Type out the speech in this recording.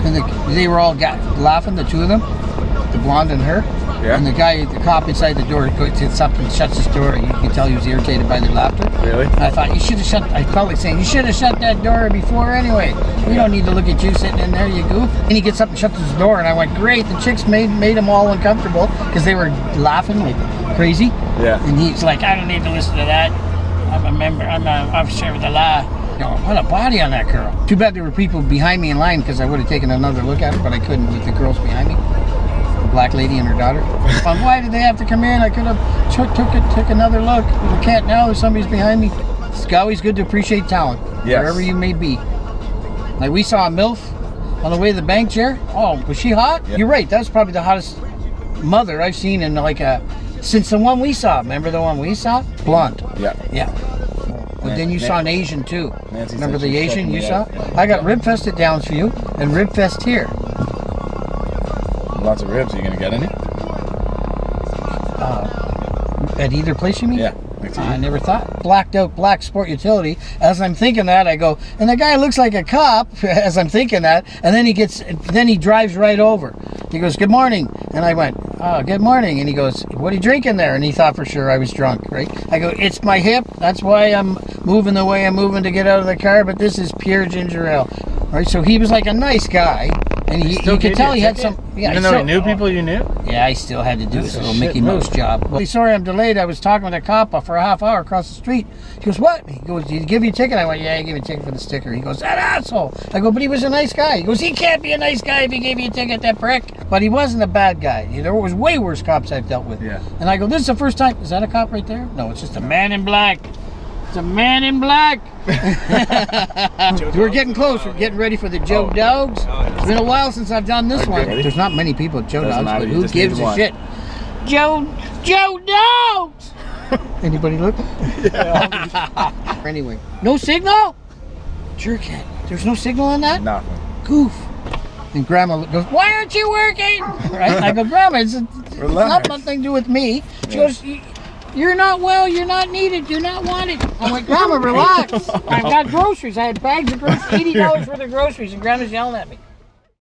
And they were all laughing, the two of them, the blonde and her. Yeah. And the cop inside the door gets up and shuts his door. You can tell he was irritated by the laughter. Really? I thought, you should have shut, I felt like saying, you should have shut that door before anyway. We don't need to look at you sitting in there, you goof. And he gets up and shuts his door, and I went, great. The chicks made them all uncomfortable because they were laughing like crazy. Yeah. And he's like, I don't need to listen to that. I'm a member, I'm an officer of the law. You know, what a body on that girl. Too bad there were people behind me in line because I would have taken another look at her, but I couldn't with the girls behind me. The black lady and her daughter. Why did they have to come in? I could have took another look. But I can't now. Somebody's behind me. It's always good to appreciate talent, wherever you may be. Like we saw a MILF on the way to the bank chair. Oh, was she hot? Yeah. You're right. That's probably the hottest mother I've seen in since the one we saw. Remember the one we saw? Blonde. Yeah. Yeah. But then you saw an Asian too. Nancy Remember the said Asian you saw? yeah. I got rib fest at Downsview and rib fest here. Lots of ribs. Are you gonna get any? At either place you mean? Yeah. I never thought. Blacked out black sport utility. As I'm thinking that, I go, and the guy looks like a cop as I'm thinking that, and then he drives right over. He goes, good morning. And I went, oh, good morning. And he goes, what are you drinking there? And he thought for sure I was drunk, right? I go, it's my hip. That's why I'm moving the way I'm moving to get out of the car, but this is pure ginger ale. Right? So he was like a nice guy. And you could tell he had some... Yeah, even though he knew people you knew? Yeah, I still had to do his little Mickey Mouse job. Well, sorry I'm delayed. I was talking with a cop for a half hour across the street. He goes, what? He goes, did he give you a ticket? I went, yeah, he gave me a ticket for the sticker. He goes, that asshole. I go, but he was a nice guy. He goes, he can't be a nice guy if he gave you a ticket, that prick. But he wasn't a bad guy. There was way worse cops I've dealt with. Yeah. And I go, this is the first time. Is that a cop right there? No, it's just a man in black. It's a man in black. We're getting close. We're getting ready for the Joe Dogs. It's been a while since I've done this one. Ready? There's not many people at Joe Dogs, but who just gives need a one. shit? Joe Dogs! Anybody look? Yeah. Anyway, no signal? Jerkhead. There's no signal on that? Nothing. Goof. And Grandma goes, why aren't you working? Right? I go, Grandma, it's not nothing to do with me. She goes, you're not well, you're not needed, you're not wanted. I'm like, Grandma, relax. I've got groceries. I had bags of groceries, $80 worth of groceries, and Grandma's yelling at me.